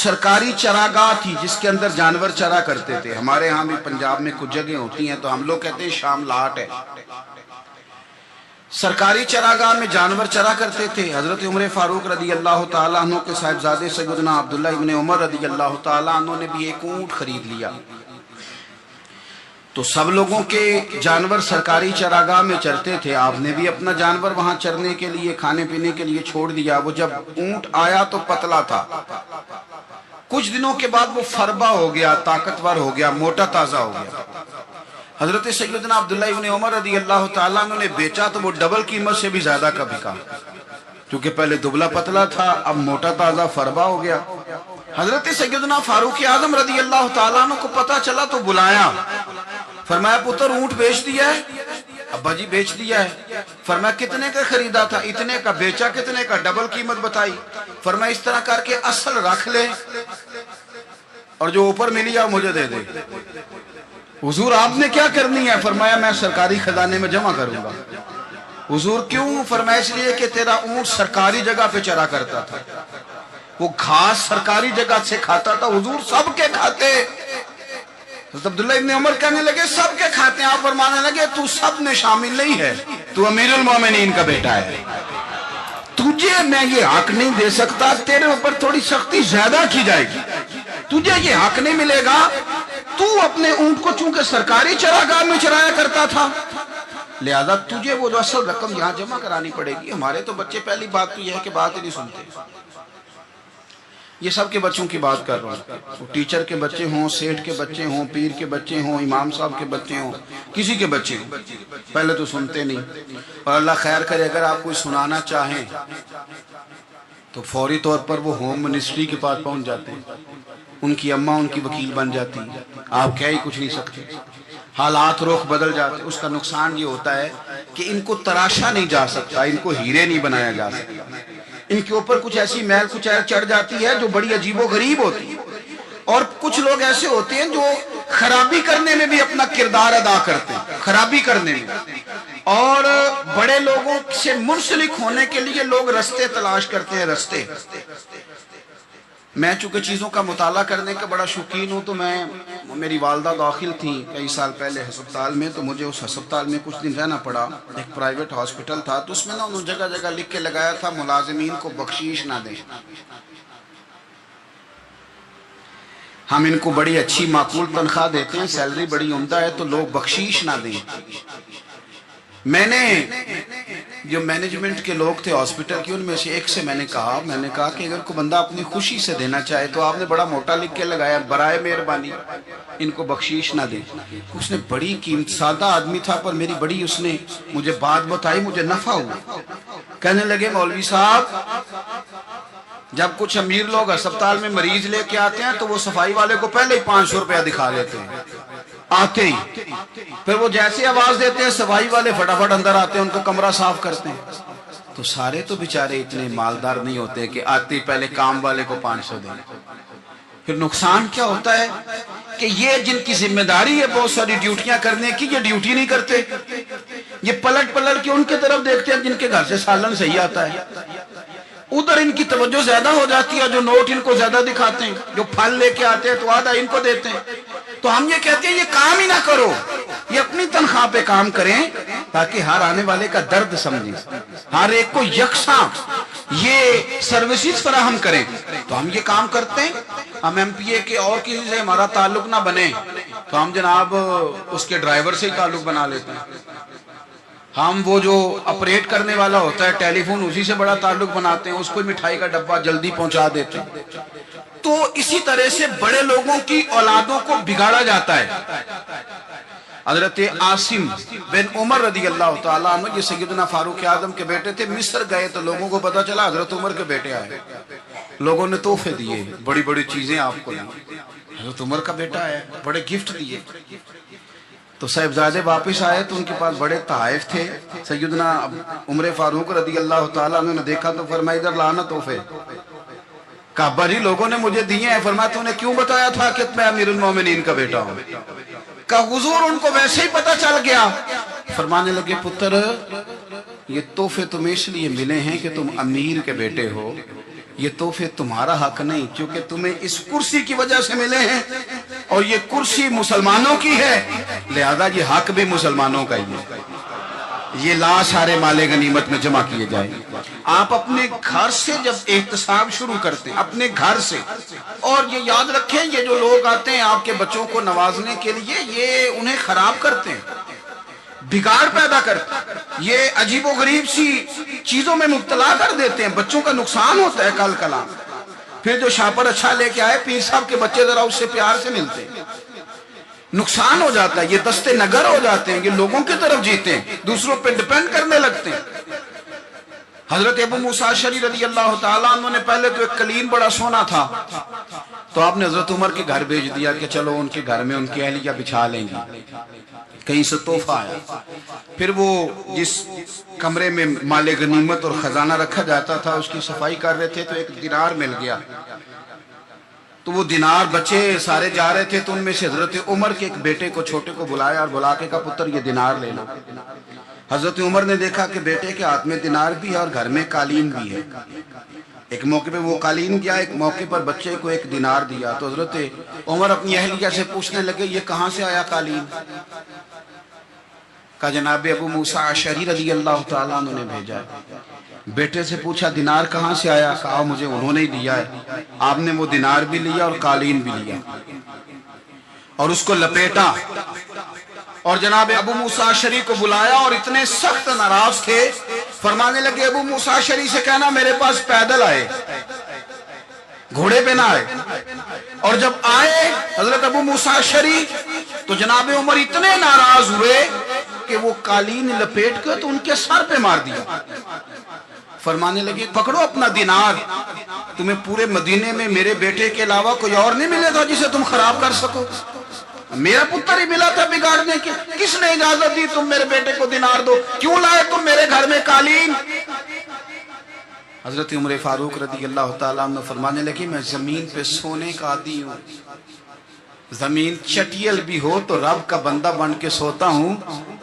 سرکاری چراگاہ تھی جس کے اندر جانور چرا کرتے تھے. ہمارے ہاں بھی پنجاب میں کچھ جگہ ہوتی ہیں تو ہم لوگ کہتے ہیں شام لاٹ ہے. سرکاری چراگاہ میں جانور چرا کرتے تھے. حضرت عمر فاروق رضی اللہ تعالیٰ عنہ کے صاحبزادے سیدنا عبداللہ ابن عمر رضی اللہ تعالیٰ عنہ نے بھی ایک اونٹ خرید لیا. تو سب لوگوں کے جانور سرکاری چراگاہ میں چرتے تھے. آپ نے بھی اپنا جانور وہاں چرنے کے لیے کھانے پینے کے لیے چھوڑ دیا. وہ جب اونٹ آیا تو پتلا تھا. کچھ دنوں کے بعد وہ فربا ہو گیا, طاقتور ہو گیا, موٹا تازہ ہو گیا. حضرت سیدنا عبداللہ ابن عمر رضی اللہ تعالیٰ عنہ نے بیچا تو وہ ڈبل قیمت سے بھی زیادہ کا بکا, کیونکہ پہلے دبلا پتلا تھا, اب موٹا تازہ فربا ہو گیا. حضرت سیدنا فاروق اعظم رضی اللہ تعالیٰ عنہ کو پتا چلا تو بلایا. فرمایا پتر اونٹ بیچ دیا ہے؟ ابا جی بیچ دیا ہے. فرمایا کتنے کا خریدا تھا؟ اتنے کا. بیچا کتنے کا؟ ڈبل قیمت بتائی. فرمایا اس طرح کر کے اصل رکھ لے اور جو اوپر ملی ہے مجھے دے دے. حضور آپ نے کیا کرنی ہے؟ فرمایا میں سرکاری خزانے میں جمع کروں گا. حضور کیوں؟ فرمایا اس لیے کہ تیرا اونٹ سرکاری جگہ پہ چرا کرتا تھا, وہ گھاس سرکاری جگہ سے کھاتا تھا. حضور سب کے کھاتے. حضرت عبداللہ ابن عمر کہنے لگے سب کے کھاتے ہیں. آپ فرمانے لگے تو سب میں شامل نہیں ہے, تو امیر المومنین کا بیٹا ہے. تجھے میں یہ حق نہیں دے سکتا, تیرے اوپر تھوڑی سختی زیادہ کی جائے گی. تجھے یہ حق نہیں ملے گا. تو اپنے اونٹ کو چونکہ سرکاری چراگاہ میں چرایا کرتا تھا, لہذا تجھے وہ جو اصل رقم یہاں جمع کرانی پڑے گی. ہمارے تو بچے پہلی بات تو یہ ہے کہ بات ہی نہیں سنتے. یہ سب کے بچوں کی بات کر رہا ہوں. ٹیچر کے بچے ہوں, سیٹھ کے بچے ہوں, پیر کے بچے ہوں, امام صاحب کے بچے ہوں, کسی کے بچے ہوں, پہلے تو سنتے نہیں. اور اللہ خیر کرے اگر آپ کوئی سنانا چاہیں تو فوری طور پر وہ ہوم منسٹری کے پاس پہنچ جاتے ہیں. ان کی اماں ان کی وکیل بن جاتی. آپ کہہ ہی کچھ نہیں سکتے. حالات رخ بدل جاتے. اس کا نقصان یہ ہوتا ہے کہ ان کو تراشا نہیں جا سکتا, ان کو ہیرے نہیں بنایا جا سکتا. ان کے اوپر کچھ ایسی میل کچھ چڑھ جاتی ہے جو بڑی عجیب و غریب ہوتی ہے. اور کچھ لوگ ایسے ہوتے ہیں جو خرابی کرنے میں بھی اپنا کردار ادا کرتے ہیں, خرابی کرنے میں. اور بڑے لوگوں سے منسلک ہونے کے لیے لوگ رستے تلاش کرتے ہیں. رستے. میں چونکہ چیزوں کا مطالعہ کرنے کا بڑا شوقین ہوں, تو میری والدہ داخل تھیں کئی سال پہلے ہسپتال میں, تو مجھے اس ہسپتال میں کچھ دن رہنا پڑا. ایک پرائیویٹ ہاسپٹل تھا, تو اس میں انہوں نے جگہ جگہ لکھ کے لگایا تھا ملازمین کو بخشیش نہ دیں. ہم ان کو بڑی اچھی معقول تنخواہ دیتے ہیں, سیلری بڑی عمدہ ہے, تو لوگ بخشیش نہ دیں. میں نے جو مینجمنٹ کے لوگ تھے ہاسپٹل کی, ان میں سے ایک سے میں نے کہا کہ اگر کوئی بندہ اپنی خوشی سے دینا چاہے تو آپ نے بڑا موٹا لکھ کے لگایا برائے مہربانی ان کو بخشیش نہ دے. اس نے بڑی قیمت, سادہ آدمی تھا پر میری بڑی اس نے مجھے بات بتائی, مجھے نفع ہوا. کہنے لگے مولوی صاحب جب کچھ امیر لوگ ہسپتال میں مریض لے کے آتے ہیں تو وہ صفائی والے کو پہلے ہی 500 روپیہ دکھا لیتے ہیں آتے ہی. پھر وہ جیسے آواز دیتے ہیں صفائی والے فٹافٹ اندر آتے ہیں, ان کو کمرہ صاف کرتے ہیں. تو سارے تو بیچارے اتنے مالدار نہیں ہوتے کہ آتے ہی پہلے کام والے کو 500 دیں. پھر نقصان کیا ہوتا ہے کہ یہ جن کی ذمہ داری ہے بہت ساری ڈیوٹیاں کرنے کی, یہ ڈیوٹی نہیں کرتے. یہ پلٹ کے ان کے طرف دیکھتے ہیں جن کے گھر سے سالن صحیح آتا ہے. ادھر ان کی توجہ زیادہ ہو جاتی ہے, جو نوٹ ان کو زیادہ دکھاتے ہیں, جو پھل لے کے آتے ہیں تو آدھا ان کو دیتے ہیں. تو ہم یہ کہتے ہیں یہ کام ہی نہ کرو, یہ اپنی تنخواہ پہ کام کریں تاکہ ہر آنے والے کا درد سمجھیں, ہر ایک کو یکساں یہ سروسز فراہم کریں. تو ہم یہ کام کرتے ہیں. ہم ایم پی اے کے اور کسی سے ہمارا تعلق نہ بنے تو ہم جناب اس کے ڈرائیور سے ہی تعلق بنا لیتے ہیں. ہم وہ جو آپریٹ کرنے والا ہوتا ہے ٹیلی فون, اسی سے بڑا تعلق بناتے ہیں, اس کو مٹھائی کا ڈبہ جلدی پہنچا دیتے ہیں. تو اسی طرح سے بڑے لوگوں کی اولادوں کو بگاڑا جاتا ہے. حضرت عاصم بن عمر رضی اللہ تعالیٰ عنہ, یہ سیدنا فاروق اعظم کے بیٹے تھے, مصر گئے تو لوگوں کو پتا چلا حضرت عمر کے بیٹے آئے. لوگوں نے تحفے دیے, بڑی بڑی چیزیں آپ کو دی. حضرت عمر کا بیٹا آیا, بڑے گفٹ دیے. تو صاحبزادے واپس آئے تو ان کے پاس بڑے تحائف تھے. سیدنا عمر فاروق رضی اللہ تعالیٰ عنہ نے دیکھا تو فرمایا ادھر لانا تحفے. کہا ابا جی لوگوں نے مجھے دیے ہیں. فرمایا تو نے کیوں بتایا تھا کہ میں امیر المومنین کا بیٹا ہوں؟ کہا حضور ان کو ویسے ہی پتا چل گیا. فرمانے لگے پتر یہ تحفے تمہیں اس لیے ملے ہیں کہ تم امیر کے بیٹے ہو, یہ تحفے تمہارا حق نہیں، کیونکہ تمہیں اس کرسی کی وجہ سے ملے ہیں اور یہ کرسی مسلمانوں کی ہے، لہذا یہ حق بھی مسلمانوں کا ہی ہے۔ یہ لا سارے مال غنیمت میں جمع کیے جائیں۔ آپ اپنے گھر سے جب احتساب شروع کرتے ہیں، اپنے گھر سے، اور یہ یاد رکھیں یہ جو لوگ آتے ہیں آپ کے بچوں کو نوازنے کے لیے، یہ انہیں خراب کرتے ہیں، بگاڑ پیدا کرتے ہیں، یہ عجیب و غریب سی چیزوں میں مبتلا کر دیتے ہیں، بچوں کا نقصان ہوتا ہے کل کلام۔ پھر جو شاپر اچھا لے کے آئے پیر صاحب کے بچے ذرا اس سے پیار سے ملتے ہیں، نقصان ہو جاتا ہے، یہ دستے نگر ہو جاتے ہیں، یہ لوگوں کی طرف جیتے ہیں، دوسروں پہ ڈیپینڈ کرنے لگتے ہیں۔ حضرت ابو موسیٰ اشعری رضی اللہ تعالیٰ عنہ نے پہلے تو ایک قلین بڑا سونا تھا، تو آپ نے حضرت عمر کے گھر بھیج دیا کہ چلو ان کے گھر میں ان کی اہلیہ بچھا لیں گی، کہیں سے تحفہ آیا۔ پھر وہ جس کمرے میں مال غنیمت اور خزانہ رکھا جاتا تھا اس کی صفائی کر رہے تھے تو ایک دینار مل گیا، تو وہ دینار بچے سارے جا رہے تھے، تو ان میں سے حضرت عمر کے ایک بیٹے کو چھوٹے کو بلایا اور بلا کے کہا پتر یہ دینار لے لو۔ حضرت عمر نے دیکھا کہ بیٹے کے ہاتھ میں دینار بھی ہے اور گھر میں قالین بھی ہے، ایک موقع پہ وہ قالین دیا، ایک موقع پر بچے کو ایک دینار دیا، تو حضرت عمر اپنی اہلیہ سے پوچھنے لگے یہ کہاں سے آیا قالین؟ کہا جناب ابو موسیٰ اشعری رضی اللہ تعالیٰ عنہ نے بھیجا ہے۔ بیٹے سے پوچھا دینار کہاں سے آیا؟ کہا مجھے انہوں نے دیا ہے۔ آپ نے وہ دینار بھی لیا اور قالین بھی لیا اور اس کو لپیٹا، اور جناب ابو موسیٰ اشعری کو بلایا اور اتنے سخت ناراض تھے، فرمانے لگے ابو موسیٰ اشعری سے کہنا میرے پاس پیدل آئے، گھوڑے پہ نہ آئے۔ اور جب آئے حضرت ابو موسیٰ اشعری تو جناب عمر اتنے ناراض ہوئے کہ وہ قالین لپیٹ کے تو ان کے سر پہ مار دیا، فرمانے لگے پکڑو اپنا دینار، تمہیں پورے مدینے میں میرے بیٹے کے علاوہ کوئی اور نہیں ملے گا جسے تم خراب کر سکو، میرا پتر ہی ملا تھا بگاڑنے کی، کس نے اجازت دی تم میرے بیٹے کو دینار دو؟ کیوں لائے تم میرے گھر میں قالین؟ حضرت عمر فاروق رضی اللہ تعالیٰ عنہ فرمانے لگے میں زمین پہ سونے کا عادی ہوں، زمین چٹیل بھی ہو تو رب کا بندہ بن کے سوتا ہوں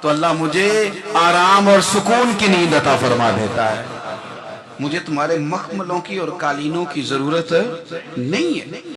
تو اللہ مجھے آرام اور سکون کی نیند عطا فرما دیتا ہے، مجھے تمہارے مخملوں کی اور قالینوں کی ضرورت نہیں ہے۔